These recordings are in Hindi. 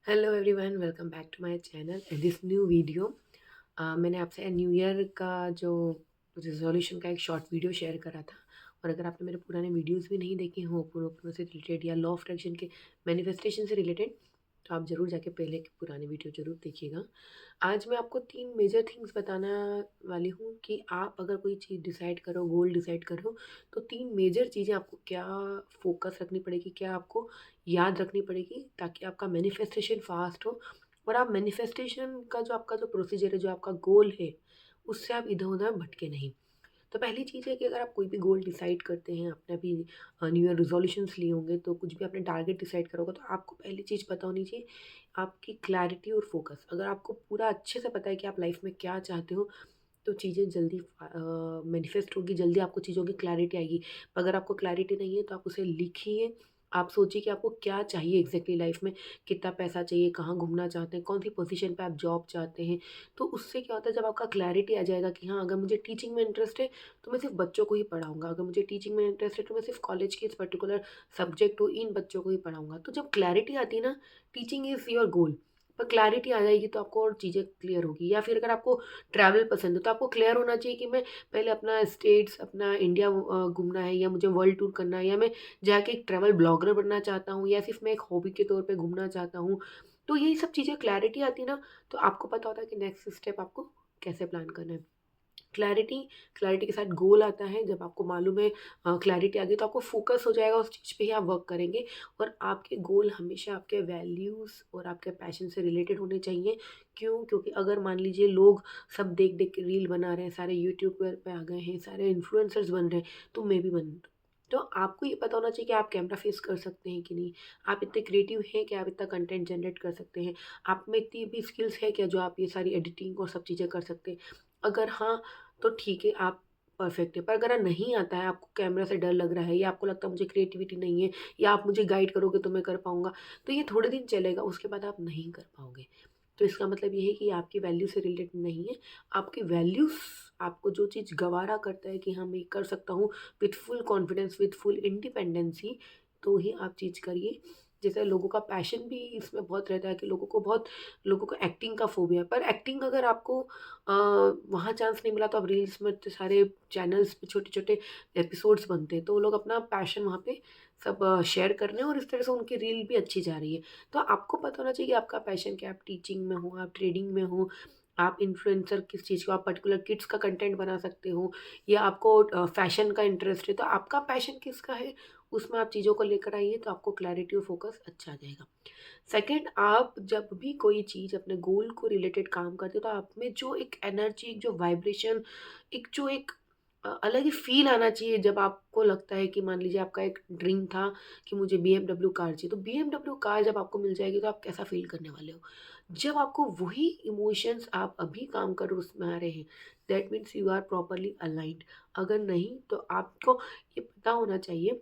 Hello everyone, welcome back to my channel and this new video. मैंने आपसे न्यू ईयर का जो रिजोल्यूशन का एक शॉर्ट वीडियो शेयर करा था। और अगर आपने मेरे पुराने वीडियोस भी नहीं देखे हों पूर्ण से रिलेटेड या लॉ ऑफ अट्रैक्शन के मैनिफेस्टेशन से रिलेटेड, तो आप ज़रूर जाके पहले के पुराने वीडियो ज़रूर देखिएगा। आज मैं आपको 3 मेजर थिंग्स बताना वाली हूँ कि आप अगर कोई चीज़ डिसाइड करो, गोल डिसाइड करो, तो 3 मेजर चीज़ें आपको क्या फ़ोकस रखनी पड़ेगी, क्या आपको याद रखनी पड़ेगी ताकि आपका मैनिफेस्टेशन फास्ट हो और आप मैनिफेस्टेशन का जो आपका जो प्रोसीजर है, जो आपका गोल है, उससे आप इधर-उधर भटके नहीं। तो पहली चीज़ है कि अगर आप कोई भी गोल डिसाइड करते हैं, आपने अभी न्यू ईयर रिज़ोल्यूशंस लिए होंगे, तो कुछ भी आपने टारगेट डिसाइड करा होगा, तो आपको पहली चीज़ पता होनी चाहिए आपकी क्लैरिटी और फ़ोकस। अगर आपको पूरा अच्छे से पता है कि आप लाइफ़ में क्या चाहते हो, तो चीज़ें जल्दी मैनिफेस्ट होगी, जल्दी आपको चीज़ों की क्लैरिटी आएगी। अगर आपको क्लैरिटी नहीं है, तो आप उसे लिखिए। आप सोचिए कि आपको क्या चाहिए एग्ज़ैक्टली लाइफ़ में, कितना पैसा चाहिए, कहाँ घूमना चाहते हैं, कौन-सी पोज़ीशन पे आप जॉब चाहते हैं। तो उससे क्या होता है, जब आपका क्लैरिटी आ जाएगा कि हाँ, अगर मुझे टीचिंग में इंटरेस्ट है, तो मैं सिर्फ़ बच्चों को ही पढ़ाऊँगा। अगर मुझे टीचिंग में इंटरेस्ट है, तो मैं सिर्फ़ कॉलेज के इस पर्टिकुलर सब्जेक्ट हो, इन बच्चों को ही पढ़ाऊँगा। तो जब क्लैरिटी आती है ना, टीचिंग इज़ योर गोल, पर क्लैरिटी आ जाएगी तो आपको और चीज़ें क्लियर होगी। या फिर अगर आपको ट्रैवल पसंद है, तो आपको क्लियर होना चाहिए कि मैं पहले अपना स्टेट्स, अपना इंडिया घूमना है, या मुझे वर्ल्ड टूर करना है, या मैं जाके एक ट्रैवल ब्लॉगर बनना चाहता हूँ, या सिर्फ़ मैं एक हॉबी के तौर पे घूमना चाहता हूँ। तो यही सब चीज़ें क्लैरिटी आती है ना, तो आपको पता होता है कि नेक्स्ट स्टेप आपको कैसे प्लान करना है। क्लैरिटी क्लैरिटी के साथ गोल आता है। जब आपको मालूम है, क्लैरिटी आ गई, तो आपको फ़ोकस हो जाएगा उस चीज़ पे ही आप वर्क करेंगे। और आपके गोल हमेशा आपके वैल्यूज़ और आपके पैशन से रिलेटेड होने चाहिए। क्यों? क्योंकि अगर मान लीजिए लोग सब देख-देख के रील बना रहे हैं, सारे यूट्यूबर पे आ गए हैं, सारे इन्फ्लुएंसर्स बन रहे हैं, तो मैं भी बनूँ। तो आपको ये पता होना चाहिए कि आप कैमरा फेस कर सकते हैं कि नहीं? आप इतने क्रिएटिव हैं कि आप इतना कंटेंट जनरेट कर सकते हैं? आप में इतनी भी स्किल्स है क्या जो आप ये सारी एडिटिंग और सब चीज़ें कर सकते हैं? अगर हाँ, तो ठीक है, आप परफेक्ट है। पर अगर नहीं आता है, आपको कैमरा से डर लग रहा है, या आपको लगता है मुझे क्रिएटिविटी नहीं है, या आप मुझे गाइड करोगे तो मैं कर पाऊँगा, तो ये थोड़े दिन चलेगा, उसके बाद आप नहीं कर पाओगे। तो इसका मतलब ये है कि आपकी वैल्यू से रिलेटेड नहीं है। आपकी वैल्यूज़, आपको जो चीज़ गवारा करता है कि हाँ, मैं कर सकता हूँ with full confidence, with full independency, तो ही आप चीज़ करिए। जैसे लोगों का पैशन भी इसमें बहुत रहता है कि लोगों को एक्टिंग का फ़ोबिया है। पर एक्टिंग अगर आपको वहाँ चांस नहीं मिला, तो अब रील्स में इतने सारे चैनल्स पे छोटे-छोटे एपिसोड्स बनते हैं, तो वो लोग अपना पैशन वहाँ पे सब शेयर कर रहे हैं, और इस तरह से उनकी रील भी अच्छी जा रही है। तो आपको पता होना चाहिए कि आपका पैशन क्या है। आप टीचिंग में हो, आप ट्रेडिंग में हो, आप इन्फ्लुएंसर किस चीज़ को, आप पर्टिकुलर किड्स का कंटेंट बना सकते हो, या आपको फैशन का इंटरेस्ट है, तो आपका पैशन किसका है, उसमें आप चीज़ों को लेकर आइए, तो आपको क्लैरिटी और फ़ोकस अच्छा आ जाएगा। सेकंड, आप जब भी कोई चीज़ अपने गोल को रिलेटेड काम करते हो, तो आप में जो एक एनर्जी, एक जो वाइब्रेशन, एक जो एक अलग ही फ़ील आना चाहिए। जब आपको लगता है कि मान लीजिए आपका एक ड्रीम था कि मुझे बीएमडब्ल्यू कार चाहिए, तो बीएमडब्ल्यू कार जब आपको मिल जाएगी, तो आप कैसा फ़ील करने वाले हो? जब आपको वही इमोशंस आप अभी काम कर उसमें आ रहे हैं, that means you are properly aligned. अगर नहीं, तो आपको ये पता होना चाहिए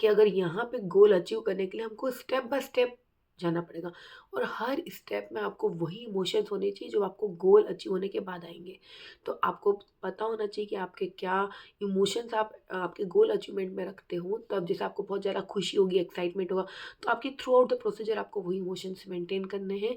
कि अगर यहाँ पे गोल अचीव करने के लिए हमको स्टेप बाय स्टेप जाना पड़ेगा, और हर स्टेप में आपको वही इमोशंस होने चाहिए जो आपको गोल अचीव होने के बाद आएँगे। तो आपको पता होना चाहिए कि आपके क्या इमोशंस आप आपके गोल अचीवमेंट में रखते हो, तब जैसे आपको बहुत ज़्यादा खुशी होगी, एक्साइटमेंट होगा, तो आपकी थ्रू आउट द प्रोसीजर आपको वही इमोशंस मेंटेन करने हैं,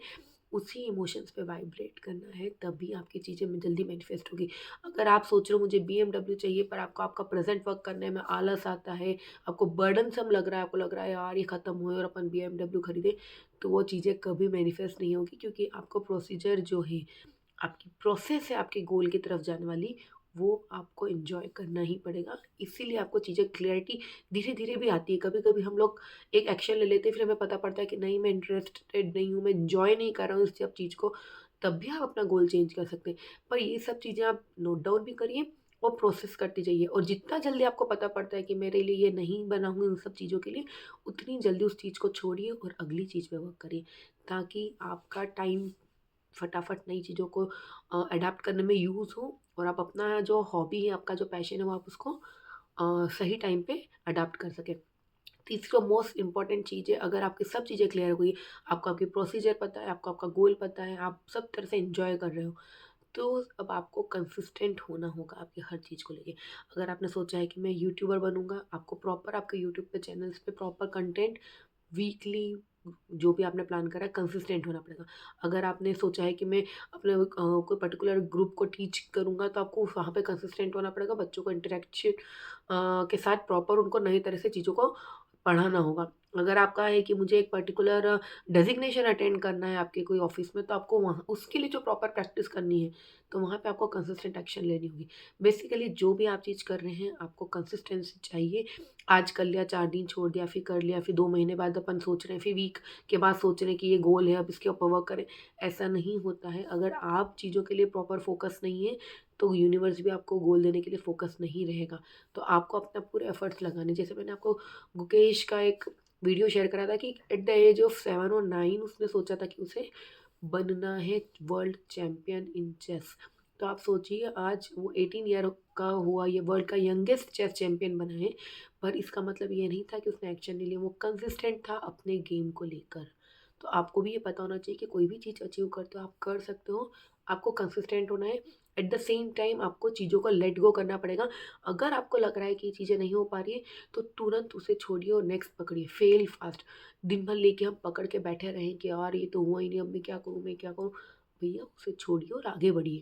उसी इमोशंस पे वाइब्रेट करना है, तभी आपकी चीज़ें में जल्दी मैनिफेस्ट होगी। अगर आप सोच रहे हो मुझे बीएमडब्ल्यू चाहिए, पर आपको आपका प्रेज़ेंट वर्क करने में आलस आता है, आपको बर्डनसम लग रहा है, आपको लग रहा है यार ये ख़त्म होए और अपन बीएमडब्ल्यू खरीदें, तो वो चीज़ें कभी मैनिफेस्ट नहीं होगी, क्योंकि आपका प्रोसीजर जो है, आपकी प्रोसेस है आपके गोल की तरफ जाने वाली, वो आपको एन्जॉय करना ही पड़ेगा। इसीलिए आपको चीज़ें क्लैरिटी धीरे-धीरे भी आती है। कभी-कभी हम लोग एक एक्शन ले लेते हैं, फिर हमें पता पड़ता है कि नहीं, मैं इंटरेस्टेड नहीं हूँ, मैं एन्जॉय नहीं कर रहा हूँ इस सब चीज़ को, तब भी आप अपना गोल चेंज कर सकते हैं। पर ये सब चीज़ें आप नोट डाउन भी करिए और प्रोसेस करते जाइए, और जितना जल्दी आपको पता पड़ता है कि मेरे लिए ये नहीं बना हूँ इन सब चीज़ों के लिए, उतनी जल्दी उस चीज़ को छोड़िए और अगली चीज़ पे वर्क करिए, ताकि आपका टाइम फटाफट नई चीज़ों को अडैप्ट करने में यूज़ हो, और आप अपना जो हॉबी है, आपका जो पैशन है, वो आप उसको सही टाइम पे अडैप्ट कर सकें। तीसरा मोस्ट इम्पॉर्टेंट चीज़ है, अगर आपकी सब चीज़ें क्लियर हो गई, आपको आपकी प्रोसीजर पता है, आपको आपका गोल पता है, आप सब तरह से एन्जॉय कर रहे हो, तो अब आपको कंसिस्टेंट होना होगा आपकी हर चीज़ को लेके। अगर आपने सोचा है कि मैं यूट्यूबर बनूँगा, आपको प्रॉपर आपके यूट्यूब पे चैनल्स पे प्रॉपर कंटेंट वीकली, जो भी आपने प्लान करा है कंसिस्टेंट होना पड़ेगा। अगर आपने सोचा है कि मैं अपने कोई पर्टिकुलर ग्रुप को टीच करूँगा, तो आपको वहाँ पे कंसिस्टेंट होना पड़ेगा। बच्चों को इंटरेक्शन के साथ प्रॉपर उनको नई तरह से चीज़ों को पढ़ाना होगा। अगर आपका है कि मुझे एक पर्टिकुलर डेज़िग्नेशन अटेंड करना है आपके कोई ऑफ़िस में, तो आपको वहाँ उसके लिए जो प्रॉपर प्रैक्टिस करनी है, तो वहाँ पे आपको कंसिस्टेंट एक्शन लेनी होगी। बेसिकली जो भी आप चीज़ कर रहे हैं, आपको कंसिस्टेंसी चाहिए। आज कर लिया, 4 दिन छोड़ दिया, फिर कर लिया, फिर 2 महीने बाद अपन सोच रहे हैं, फिर वीक के बाद सोच रहे हैं कि ये गोल है, अब इसके ऊपर वर्क करें। ऐसा नहीं होता है। अगर आप चीज़ों के लिए प्रॉपर फ़ोकस नहीं है, तो यूनिवर्स भी आपको गोल देने के लिए फ़ोकस नहीं रहेगा। तो आपको अपना पूरे एफ़र्ट्स लगाने, जैसे मैंने आपको गुकेश का एक वीडियो शेयर करा था कि एट द एज ऑफ 7 और 9 उसने सोचा था कि उसे बनना है वर्ल्ड चैंपियन इन चेस। तो आप सोचिए, आज वो 18 ईयर का हुआ, ये वर्ल्ड का यंगेस्ट चेस चैंपियन बना है। पर इसका मतलब ये नहीं था कि उसने एक्शन नहीं लिया, वो कंसिस्टेंट था अपने गेम को लेकर। तो आपको भी ये पता होना चाहिए कि कोई भी चीज़ अचीव करते हो, आप कर सकते हो, आपको कंसिस्टेंट होना है। एट द सेम टाइम आपको चीज़ों को लेट गो करना पड़ेगा। अगर आपको लग रहा है कि ये चीज़ें नहीं हो पा रही है, तो तुरंत उसे छोड़िए और नेक्स्ट पकड़िए। Fail fast. दिन भर लेके हम पकड़ के बैठे रहें कि यार ये तो हुआ ही नहीं, अब मैं क्या करूँ, मैं क्या करूँ? भैया उसे छोड़िए और आगे बढ़िए।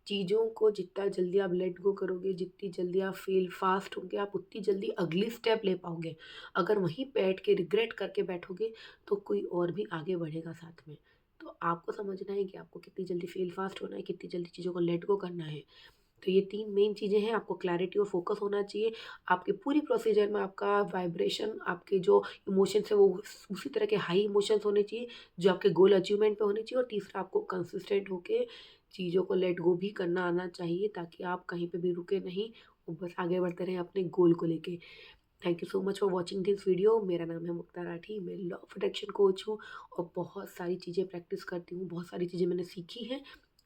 चीज़ों को जितना जल्दी आप लेट गो करोगे, जितनी जल्दी आप फ़ील फ़ास्ट होंगे, आप उतनी जल्दी अगली स्टेप ले पाओगे। अगर वहीं बैठ के रिग्रेट करके बैठोगे, तो कोई और भी आगे बढ़ेगा साथ में। तो आपको समझना है कि आपको कितनी जल्दी फ़ील फ़ास्ट होना है, कितनी जल्दी चीज़ों को लेट गो करना है। तो ये 3 मेन चीज़ें हैं, आपको क्लैरिटी और फ़ोकस होना चाहिए। आपके पूरी प्रोसीजर में आपका वाइब्रेशन, आपके जो इमोशंस हैं वो उसी तरह के हाई इमोशंस होने चाहिए, जो आपके गोल अचीवमेंट पे होने चाहिए। और तीसरा, आपको कंसिस्टेंट होके चीज़ों को लेट गो भी करना आना चाहिए, ताकि आप कहीं पे भी रुके नहीं और बस आगे बढ़ते रहें अपने गोल को लेके। Thank you so much for watching this video. मेरा नाम है मुक्ता राठी, मैं लॉ ऑफ अट्रैक्शन कोच हूँ और बहुत सारी चीज़ें प्रैक्टिस करती हूँ, बहुत सारी चीज़ें मैंने सीखी हैं,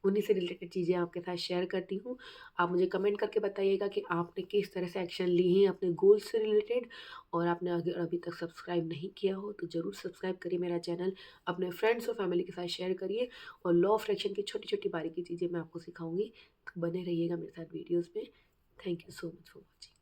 उन्हीं से रिलेटेड चीज़ें आपके साथ शेयर करती हूँ। आप मुझे कमेंट करके बताइएगा कि आपने किस तरह से एक्शन लिए हैं अपने गोल्स से रिलेटेड। और आपने अगर अभी तक सब्सक्राइब नहीं किया हो, तो ज़रूर सब्सक्राइब करिए मेरा चैनल, अपने फ्रेंड्स और फैमिली के साथ शेयर करिए। और लॉ ऑफ अट्रैक्शन की छोटी-छोटी बारीकी चीज़ें मैं आपको सिखाऊँगी, तो बने रहिएगा मेरे साथ वीडियोज़ में। Thank you so much for watching.